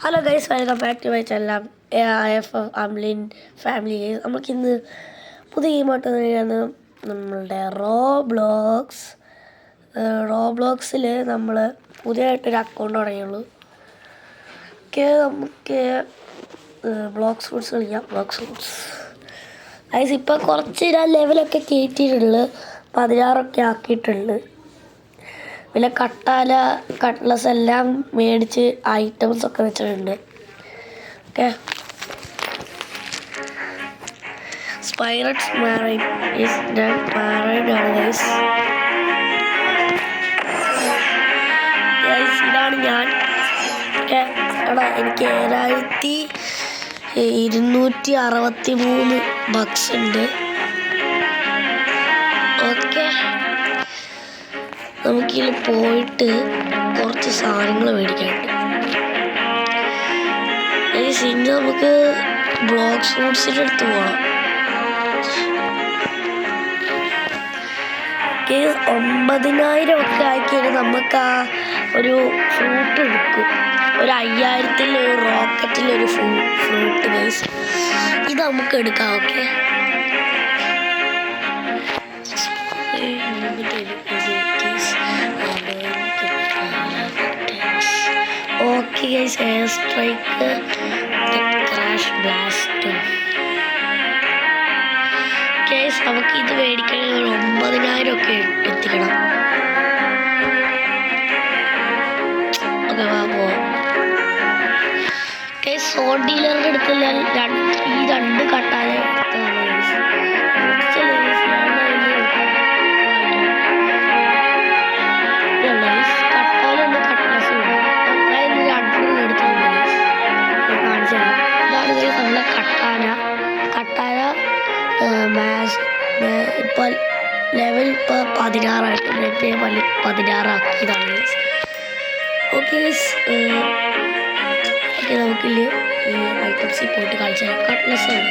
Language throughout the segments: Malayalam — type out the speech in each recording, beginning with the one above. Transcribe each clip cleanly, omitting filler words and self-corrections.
Hello guys, welcome back to my channel AIF Amlin family guys. നമുക്കിന്ന് പുതിയ ഗെയിമായിട്ട് തന്നെയാണ് നമ്മളുടെ റോബ്ലോക്സിൽ നമ്മൾ പുതിയതായിട്ടൊരു അക്കൗണ്ട് തുടങ്ങിയുള്ളൂ. നമുക്ക് ബ്ലോക്സ് ഫ്രൂട്ട്സ് കളിക്കാം. ബ്ലോക്സ് ഫ്രൂട്ട്സ് ഗൈസ് ഇപ്പോൾ കുറച്ച് ഞാൻ ലെവലൊക്കെ കയറ്റിയിട്ടുണ്ട്, 16 ആക്കിയിട്ടുണ്ട്. പിന്നെ കട്ട്ലസ് എല്ലാം മേടിച്ച് ഐറ്റംസ് ഒക്കെ വെച്ചിട്ടുണ്ട്. ഓക്കെ, സ്പൈററ്റ്സ് മാറൈൻ ആണ് ഗൈസ്. ഇതാണ് ഞാൻ. ഓക്കെ, എനിക്ക് 7263 ബക്സ് ഉണ്ട്. ഓക്കെ, നമുക്കിതിൽ പോയിട്ട് കുറച്ച് സാധനങ്ങൾ മേടിക്കാനുണ്ട്. ഇനി നമുക്ക് ബ്ലോക്സ് ഫ്രൂട്ട്സിൻ്റെ അടുത്ത് പോകണം. 9,000 ഒക്കെ ആക്കിയാൽ നമുക്ക് ആ ഒരു ഫ്രൂട്ട് എടുക്കും. ഒരു 5000-ൽ ഒരു റോക്കറ്റിലൊരു ഫ്രൂട്ട് ഗൈസ്, ഇത് നമുക്ക് എടുക്കാം. Okay, okay guys, air strike, crash blast. Guys നമുക്ക് ഇത് മേടിക്കണമെങ്കിൽ 9,000 ഒക്കെ എത്തിക്കണം. ഓക്കെ, പോവാം. ഗൈസ് സോൺ ഡീലറിൻ്റെ അടുത്ത് ഞാൻ ഈ 2 കട്ടായ എടുത്തതാണ് ഗൈസ്. ഇപ്പോൾ ലെവൽ 16 ആയിട്ടുണ്ട്. 16 ആക്കിയതാണ്. ഓക്കെ, നമുക്കില്ല ഐറ്റംസിൽ പോയിട്ട് കാണിച്ചു തരാം. കട്ട്ലസ് ആണ്.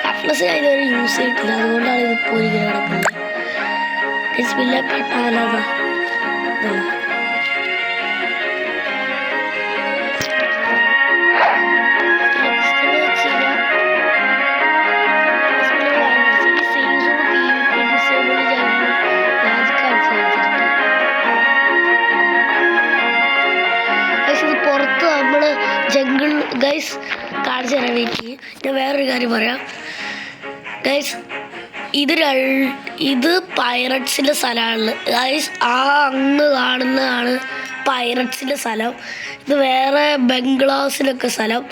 കട്ട്ലസ് ഞാൻ ഇതുവരെ യൂസ് ചെയ്തിട്ടില്ല, അതുകൊണ്ടാണ് ഇതിപ്പോൾ ഇങ്ങനെ കിടക്കുന്നത്. പിന്നെ കട്ടാലതാ ജംഗിൾ ഗൈസ് കാണിച്ചു തരാൻ വേണ്ടി ഞാൻ വേറൊരു കാര്യം പറയാം ഗൈസ്. ഇത് പൈററ്റ്സിൻ്റെ സ്ഥലമാണ് ഗൈസ്. ആ അങ്ങ് കാണുന്നതാണ് പൈററ്റ്സിൻ്റെ സ്ഥലം. ഇത് വേറെ ബംഗ്ലാസിലൊക്കെ സ്ഥലം.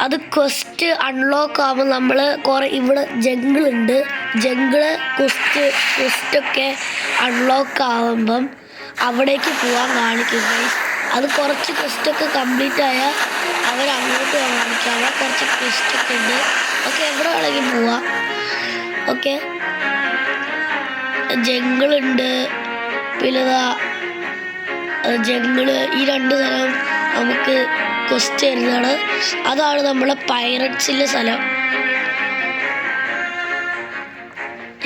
അത് ക്വസ്റ്റ് അൺലോക്ക് ആകുമ്പോൾ നമ്മൾ കുറേ ഇവിടെ ജംഗിളുണ്ട്. ക്വസ്റ്റൊക്കെ അൺലോക്ക് ആകുമ്പം അവിടേക്ക് പോകാൻ കാണിക്കും ഗൈസ്. അത് കുറച്ച് ക്വസ്റ്റൊക്കെ കംപ്ലീറ്റ് ആയാൽ അവരങ്ങോട്ട് കാണിക്കാം. അവിടെ കുറച്ച് ക്വസ്റ്റൊക്കെ ഉണ്ട്. ഓക്കെ, എവിടെ വേണമെങ്കിൽ പോവാം. ഓക്കെ, ജംഗിളുണ്ട്. പിന്നെ ജംഗിള്, ഈ 2 സ്ഥലം നമുക്ക് ക്വസ്റ്റ് തരുന്നതാണ്. അതാണ് നമ്മളെ പൈററ്റ്സിൻ്റെ സ്ഥലം.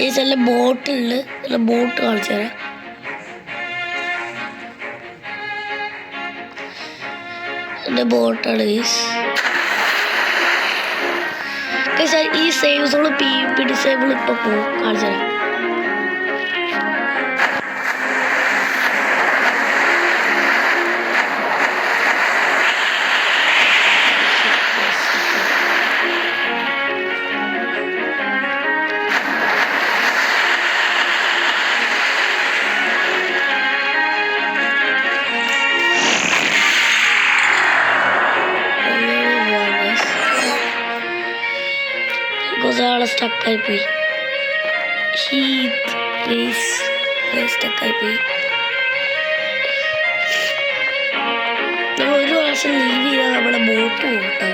ഈ സ്ഥലം ബോട്ടുണ്ട്. ബോട്ട് കാണിച്ചു തരാം. എൻ്റെ ബോട്ടാണ് ഗൈസ്. ഈ സേവ് സോള് PvP ഡിസേബിൾ ഇപ്പോൾ പോകും. കാണിച്ചു തരാം. ഒരാളെ സ്റ്റക്കായിപ്പോയി. സ്റ്റക്കായിപ്പോയി. നമ്മൾ ഒരു പ്രാവശ്യം ലീവ് ചെയ്താൽ നമ്മുടെ ബോട്ട് പോകട്ടെ.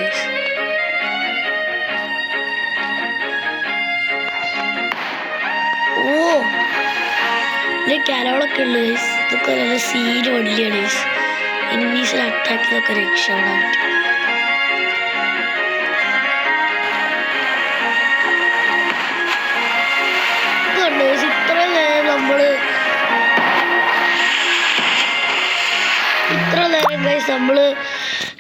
ഓ, ഇത് കരോളൊക്കെ ഉണ്ട് ഗൈസ്. ഇതൊക്കെ നല്ല സീന് വണ്ടിയാണ് ഗൈസ്. എനിമീസിനെ അറ്റാക്ക് ചെയ്തൊക്കെ രക്ഷപ്പെടാൻ പറ്റും. ഇത്ര നേരം ഗൈസ് നമ്മൾ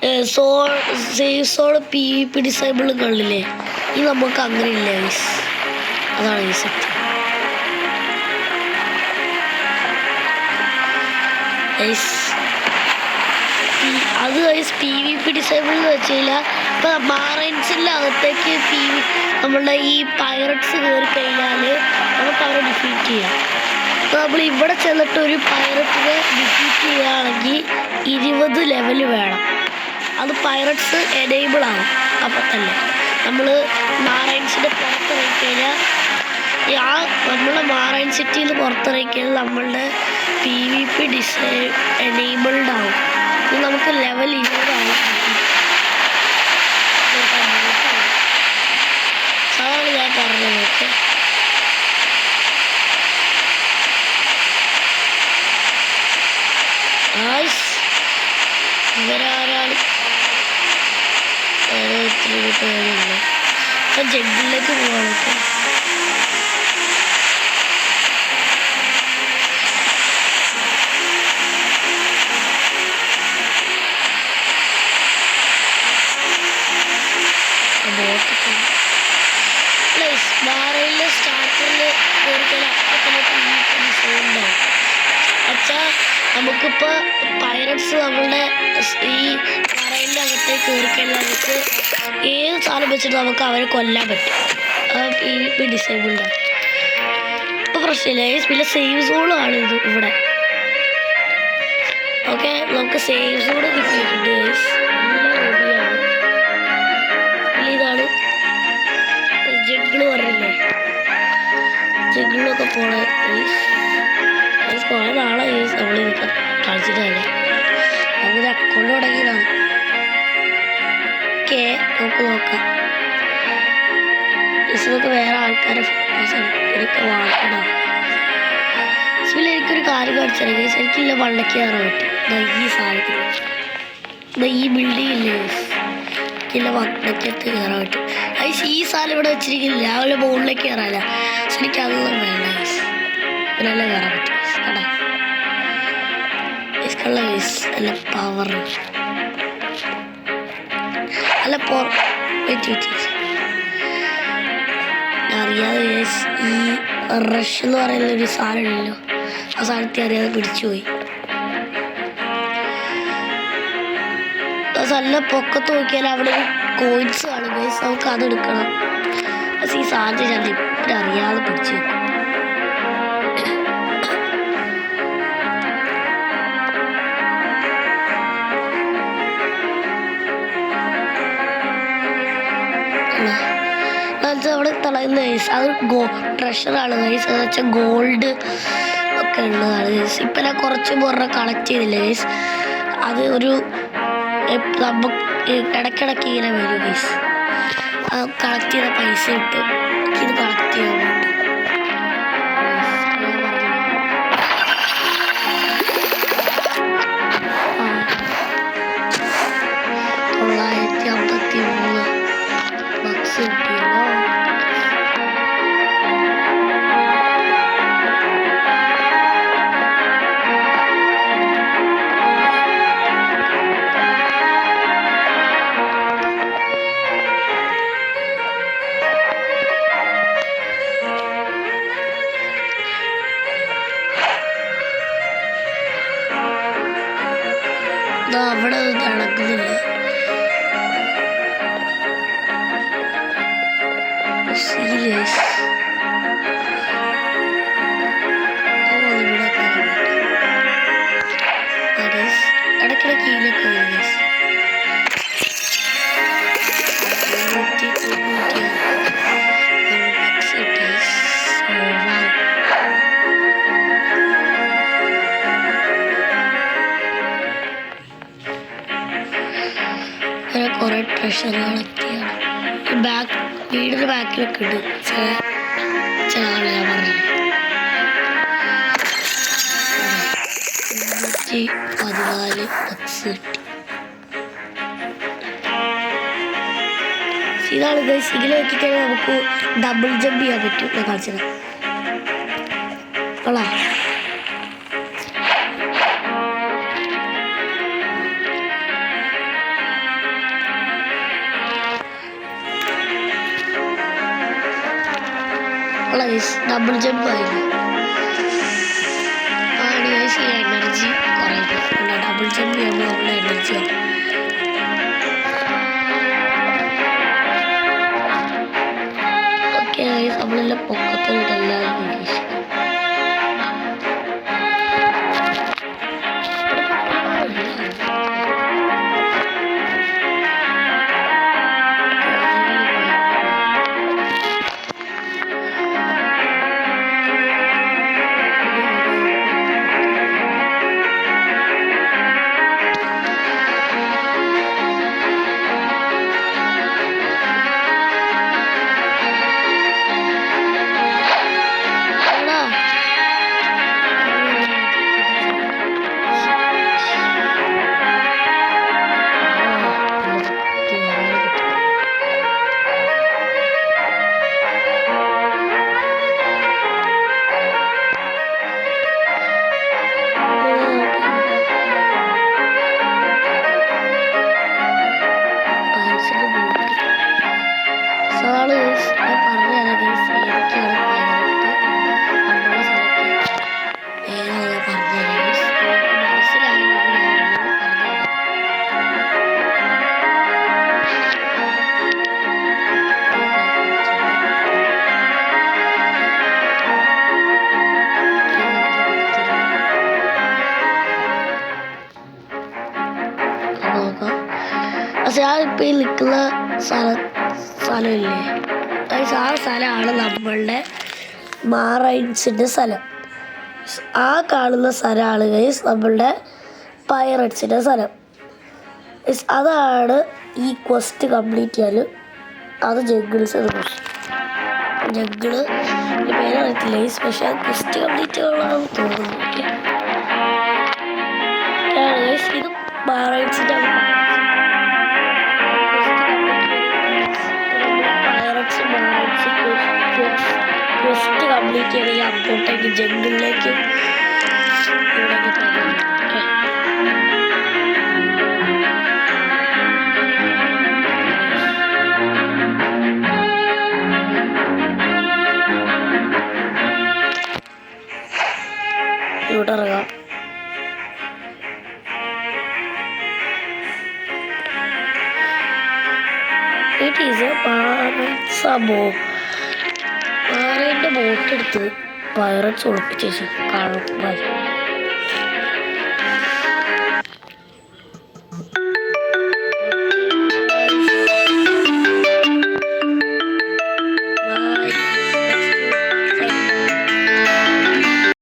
സേവ് സോൾ PvP ഡിസേബിൾ കളില്ലേ, ഇത് നമുക്ക് അങ്ങനെ ഇല്ല ഗൈസ്. അതാണ് ഈ സത്യം ഗൈസ്. അത് ഗൈസ് PvP ഡിസേബിൾ എന്ന് വെച്ച് കഴിഞ്ഞാൽ ഇപ്പം മാറൈൻസിൻ്റെ അകത്തേക്ക് നമ്മളുടെ ഈ പൈററ്റ്സ് കയറി കഴിഞ്ഞാൽ നമുക്ക് അവരെ ഡിഫീറ്റ് ചെയ്യാം. അപ്പോൾ നമ്മൾ ഇവിടെ ചെന്നിട്ട് ഒരു പൈററ്റിനെ ഡിഫീറ്റ് ചെയ്യുകയാണെങ്കിൽ 20 ലെവൽ വേണം. അത് പൈററ്റ്സ് എനേബിൾ ആവും. അപ്പം തന്നെ നമ്മൾ മാറൈൻസിൻ്റെ പുറത്തിറങ്ങി കഴിഞ്ഞാൽ നമ്മുടെ മാറൈൻ സിറ്റിയിൽ നിന്ന് പുറത്തിറങ്ങി കഴിഞ്ഞാൽ നമ്മളുടെ PvP എനേബിൾഡ് ആവും. നമുക്ക് ലെവൽ 20 ആവും. അതാണ് ഞാൻ പറഞ്ഞത്. ഓക്കെ, ഇവരാരാണ് ഇപ്പം ജഗ്ഗിലേക്ക് പോവാണ്. മാറയിലെ സ്റ്റാർട്ടറിൽ കയറിക്കഴിഞ്ഞാൽ ഉണ്ടാവും. പക്ഷേ നമുക്കിപ്പോൾ പൈററ്റ്സ് നമ്മളുടെ ഈ മാറയിൻ്റെ അകത്തേക്ക് കയറിക്കഴിഞ്ഞാൽ നമുക്ക് ഏത് സാധനം വെച്ചിട്ട് നമുക്ക് അവരെ കൊല്ലാൻ പറ്റും. PvP ഡിസേബിൾഡാണ്. ഇപ്പോൾ പ്രശ്നമില്ല. പിന്നെ സേവ് സോളാണ് ഇത് ഇവിടെ. ഓക്കെ, നമുക്ക് സേവ് സോള് കിട്ടിയിട്ടുണ്ട് ഗൈസ്. എല്ലാം റെഡിയാണ്. പിന്നെ ഇതാണ് ജഗ്ഗിള് പറഞ്ഞില്ലേ, ജഗ്ഗിളൊക്കെ പോണ കുറേ നാളെ നമ്മൾ കളിച്ചിട്ടല്ല. നമുക്കൊരു അക്കൗണ്ട് തുടങ്ങിയതാണ്. ഓക്കെ, നമുക്ക് നോക്കാം. ഇതൊക്കെ വേറെ ആൾക്കാരുടെ ഫോട്ടോസാണ്. എനിക്ക് വാങ്ങണം. പിന്നെ എനിക്കൊരു കാര്യം കാണിച്ചാൽ എനിക്കില്ല വള്ളക്ക് കയറാൻ പറ്റും. ഈ സാധനത്തിൽ ഈ ബിൽഡിംഗ് ഇല്ലേ, എനിക്കില്ല വള്ളക്കകത്ത് കയറാൻ പറ്റും. ഈ സാധനം ഇവിടെ വെച്ചിരിക്കുന്നില്ല. രാവിലെ മുകളിലേക്ക് കയറാല്ല. എനിക്കതൊന്നും വേണ്ട. ഇതിനെല്ലാം കയറാൻ പറ്റും. കേട്ടാ കള്ള ഗൈസ്, നല്ല പവർ, നല്ല അറിയാതെ ഈ റഷ് എന്ന് പറയുന്ന ഒരു സാധനം ഉണ്ടല്ലോ, ആ സാധനത്തെ അറിയാതെ പിടിച്ചുപോയി. നല്ല പൊക്കത്ത് നോക്കിയാൽ അവിടെ ഒരു കോയിൻസ് കാണും ഗൈസ്. നമുക്ക് അതെടുക്കണം. പക്ഷേ ഈ സാധനത്തെ ഞാൻ ഇപ്പം അറിയാതെ പിടിച്ചു വെക്കും. അവിടെ തളയുന്ന ഗൈസ്, അത് ട്രഷറാണ് ഗൈസ്. എന്ന് വെച്ചാൽ ഗോൾഡ് ഒക്കെ ഉള്ളതാണ് ഗൈസ്. ഇപ്പം ഞാൻ കുറച്ച് മുറ കളക്ട് ചെയ്തില്ല ഗൈസ്. അത് ഒരു നമുക്ക് ഇടയ്ക്കിടയ്ക്ക് ഇങ്ങനെ വരും ഗൈസ്. കളക്ട് ചെയ്ത പൈസ കിട്ടും. ഇത് കളക്ട് ചെയ്യാൻ വേണ്ടി $953 കിട്ടിയല്ലോ. അവിടെ നടക്കുന്നില്ല. സീരിയസ് ഇടയ്ക്കിടയ്ക്ക് ഇതിലേക്ക് വരും. കുറെ ട്രഷർ കളക്ട് വീടിൻ്റെ ബാക്കിലൊക്കെ ഉണ്ട് ചില ആളെ ഞാൻ പറഞ്ഞു. 114 ബക്സ് കിട്ടി. ഇതാണ് ഗൈസ്. ഇതിൽ നോക്കിക്കഴിഞ്ഞാൽ നമുക്ക് ഡബിൾ ജമ്പ് ചെയ്യാൻ പറ്റും. ഞാൻ കളിച്ചത് കൊള്ളാം. അല്ല ഗൈസ് ഡബിൾ ജമ്പ് ആയിരുന്നു. ആണ് ഗൈസ് ഈ എനർജി കുറയുന്നത്. ഡബിൾ ജമ്പ് ചെയ്യുമ്പോൾ നമ്മുടെ എനർജി ആവും. ഓക്കെ ഗൈസ് നമ്മളെല്ലാം പൊക്കത്തിലിട്ടെല്ലാം നിരീക്ഷിക്കും. പക്ഷെ ഞാനിപ്പോൾ ഈ നിൽക്കുന്ന സ്ഥലമില്ലേ ആ സ്ഥലമാണ് നമ്മളുടെ മാറൈറ്റ്സിൻ്റെ സ്ഥലം. ആ കാണുന്ന സ്ഥലമാണ് ഗൈസ് നമ്മളുടെ പൈററ്റ്സിൻ്റെ സ്ഥലം. അതാണ് ഈ ക്വസ്റ്റ് കംപ്ലീറ്റ് ചെയ്യാൻ അത് ജംഗിൾസ് ജംഗിള് പേര് അറിയത്തില്ല ഗൈസ്. പക്ഷെ ആ ക്വസ്റ്റ് കംപ്ലീറ്റ് ചെയ്യാനുള്ളതാണ് തോന്നുന്നു. ഗൈസ് ഇത് മാറൈറ്റ്സിൻ്റെ ക്വസ്റ്റ് കംപ്ലീറ്റ് ചെയ്യണമെങ്കിൽ അങ്ങോട്ടേക്ക് ജംഗിളിലേക്ക് ഇവിടെ ഇറങ്ങാം. ഇറ്റ് ഈസ് എ പാറയുടെ ബോട്ടെടുത്ത് പൈററ്റ്സ് ഒളിപ്പിച്ചേച്ച് കാണും.